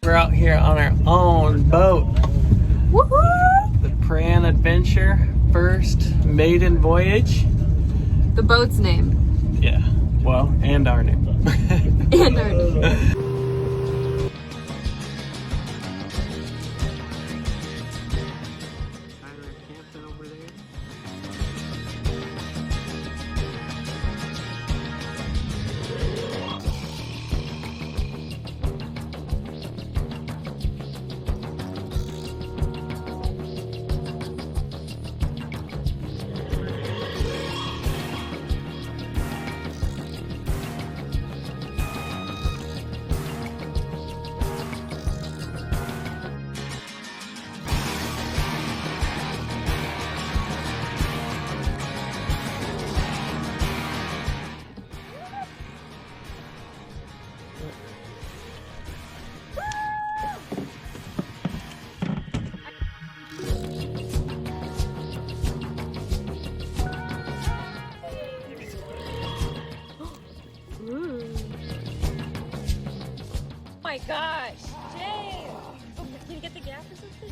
We're out here on our own boat. Woohoo! The Pran Adventure, first maiden voyage. The boat's name. Yeah, well, and our name. And our name. Oh my gosh, Jay! Oh, can you get the gas or something?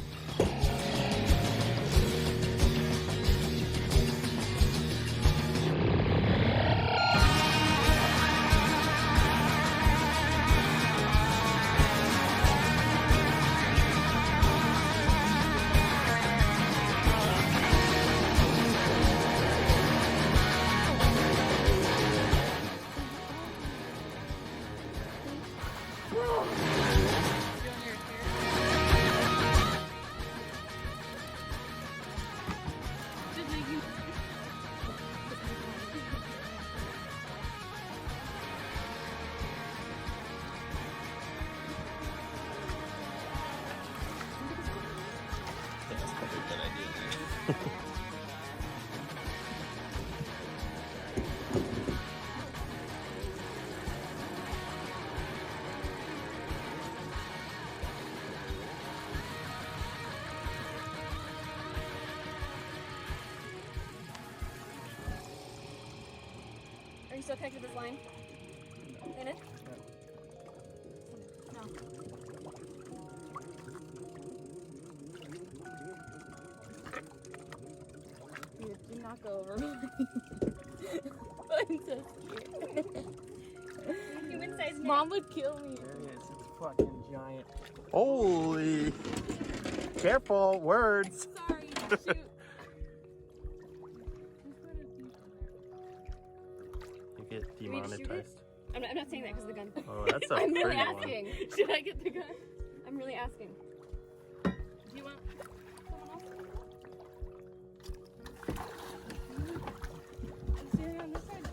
Are you still connected to this line? In it? No. Dude, do not go over mine. I'm so scared. Human size. Mom would kill me. There it is. It's fucking giant. Holy! Careful, words. Sorry, shoot. You get demonetized. I'm not saying that because of the gun. Oh, that's a I'm really pretty asking. Should I get the gun? I'm really asking. Do you want someone else? See her on this side?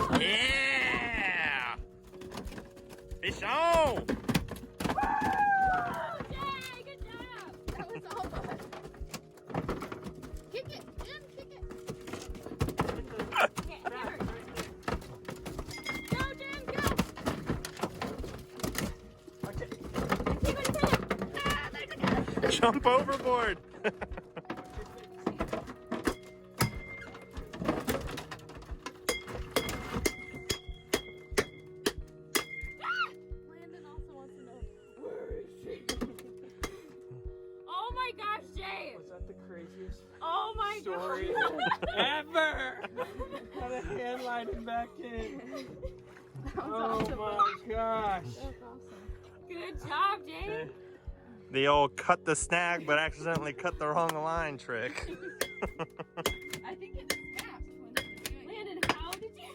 one. Yeah! Fish on! Oh, Jay, good job! That was all fun. Kick it, Jim, kick it. Okay, here. Go, Jim, go! Okay. Keep it in. Ah, there's a gun. Jump overboard! Landon also wants to know, where is she? Oh my gosh, Jay! Was that the craziest Oh my story god! ever? Got a hand lighting back in. That was Oh awesome. my gosh. That was awesome. Good job, Jay! The old cut the snag but accidentally cut the wrong line trick. I think it snapped when it was doing it. Landon, how did you hear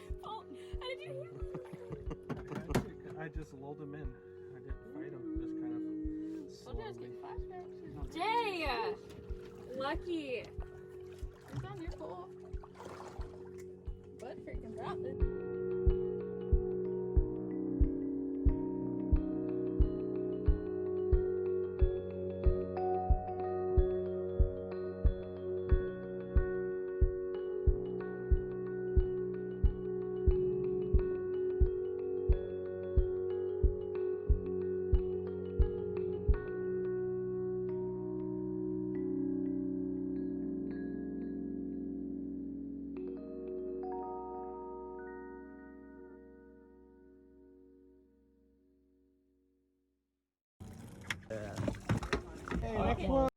I just lulled him in. I didn't fight him. Just kind of slowly. Jay! Lucky. It's on your pole. Bud freaking brought this. Hey, next one.